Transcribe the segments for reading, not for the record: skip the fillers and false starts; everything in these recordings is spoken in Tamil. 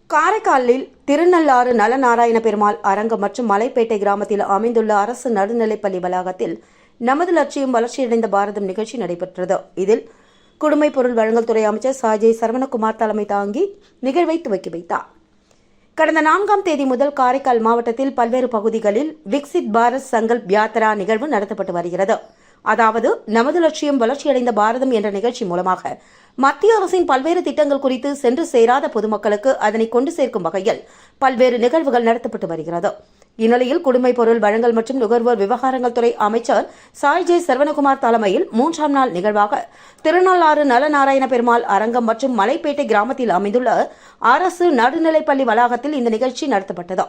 காரைக்காலில் திருநள்ளாறு நலநாராயண பெருமாள் அரங்கம் மற்றும் மலைப்பேட்டை கிராமத்தில் அமைந்துள்ள அரசு நடுநிலைப்பள்ளி வளாகத்தில் நமது லட்சியம் வளர்ச்சியடைந்த பாரதம் நிகழ்ச்சி நடைபெற்றது. இதில் குடிமைப் பொருள் வழங்கல் துறை அமைச்சர் சாஜய் சரவணகுமார் தலைமை தாங்கி நிகழ்வை துவக்கி வைத்தார். கடந்த 4ஆம் தேதி முதல் காரைக்கால் மாவட்டத்தில் பல்வேறு பகுதிகளில் விக்சித் பாரத் சங்கல்ப் யாத்ரா நிகழ்வு நடத்தப்பட்டு வருகிறது. அதாவது நமது லட்சியம் வளர்ச்சியடைந்த பாரதம் என்ற நிகழ்ச்சி மூலமாக மத்திய அரசின் பல்வேறு திட்டங்கள் குறித்து சென்று சேராத பொதுமக்களுக்கு அதனை கொண்டு சேர்க்கும் வகையில் பல்வேறு நிகழ்வுகள் நடத்தப்பட்டு வருகிறது. இந்நிலையில் குடிமைப் பொருள் வழங்கல் மற்றும் நுகர்வோர் விவகாரங்கள் துறை அமைச்சர் சாஜய் சரவணகுமார் தலைமையில் 3ஆம் நாள் நிகழ்வாக திருநள்ளாறு நலநாராயண பெருமாள் அரங்கம் மற்றும் மலைப்பேட்டை கிராமத்தில் அமைந்துள்ள அரசு நடுநிலைப்பள்ளி வளாகத்தில் இந்த நிகழ்ச்சி நடத்தப்பட்டது.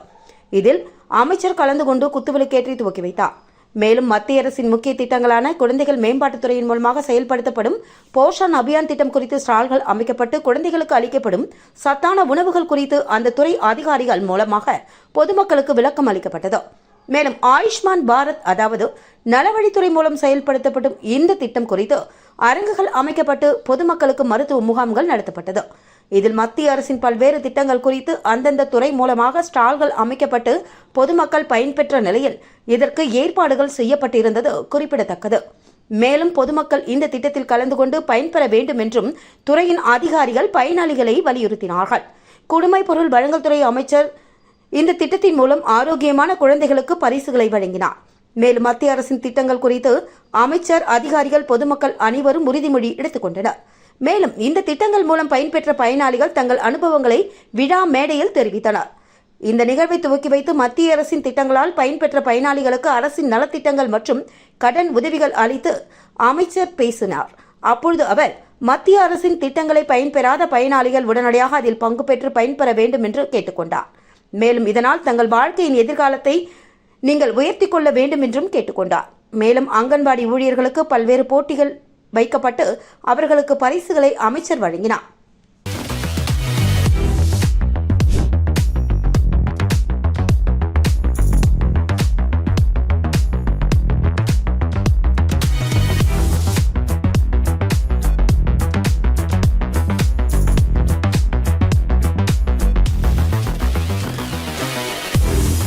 இதில் அமைச்சர் கலந்து கொண்டு குத்துவிளக்கேற்றி துவக்கி வைத்தார். மேலும் மத்திய அரசின் முக்கிய திட்டங்களான குழந்தைகள் மேம்பாட்டுத்துறையின் மூலமாக செயல்படுத்தப்படும் போஷன் அபியான் திட்டம் குறித்து ஸ்டால்கள் அமைக்கப்பட்டு குழந்தைகளுக்கு அளிக்கப்படும் சத்தான உணவுகள் குறித்து அந்த துறை அதிகாரிகள் மூலமாக பொதுமக்களுக்கு விளக்கம் அளிக்கப்பட்டது. மேலும் ஆயுஷ்மான் பாரத் அதாவது நலவழித்துறை மூலம் செயல்படுத்தப்படும் இந்த திட்டம் குறித்து அரங்குகள் அமைக்கப்பட்டு பொதுமக்களுக்கு மருத்துவ முகாம்கள் நடத்தப்பட்டது. இதில் மத்திய அரசின் பல்வேறு திட்டங்கள் குறித்து அந்தந்த துறை மூலமாக ஸ்டால்கள் அமைக்கப்பட்டு பொதுமக்கள் பயன்பெற்ற நிலையில் இதற்கு ஏற்பாடுகள் செய்யப்பட்டிருந்தது குறிப்பிடத்தக்கது. மேலும் பொதுமக்கள் இந்த திட்டத்தில் கலந்து கொண்டு பயன்பெற வேண்டும் என்றும் துறையின் அதிகாரிகள் பயனாளிகளை வலியுறுத்தினார்கள். குடிமைப் பொருள் வழங்கல் துறை அமைச்சர் இந்த திட்டத்தின் மூலம் ஆரோக்கியமான குழந்தைகளுக்கு பரிசுகளை வழங்கினார். மேலும் மத்திய அரசின் திட்டங்கள் குறித்து அமைச்சர், அதிகாரிகள், பொதுமக்கள் அனைவரும் உறுதிமொழி எடுத்துக் கொண்டனர். மேலும் இந்த திட்டங்கள் மூலம் பயன்பெற்ற பயனாளிகள் தங்கள் அனுபவங்களை விழா மேடையில் தெரிவித்தனர். இந்த நிகழ்வை துவக்கி வைத்து மத்திய அரசின் திட்டங்களால் பயன்பெற்ற பயனாளிகளுக்கு அரசின் நலத்திட்டங்கள் மற்றும் கடன் உதவிகள் அளித்து அமைச்சர் பேசினார். அப்பொழுது அவர் மத்திய அரசின் திட்டங்களை பயன்பெறாத பயனாளிகள் உடனடியாக அதில் பங்கு பெற்று பயன்பெற வேண்டும் என்று கேட்டுக்கொண்டார். மேலும் இதனால் தங்கள் வாழ்க்கையின் எதிர்காலத்தை நீங்கள் உயர்த்திக் கொள்ள வேண்டும் என்றும் கேட்டுக்கொண்டார். மேலும் அங்கன்வாடி ஊழியர்களுக்கு பல்வேறு போட்டிகள் வைக்கப்பட்டு அவர்களுக்கு பரிசுகளை அமைச்சர் வழங்கினார்.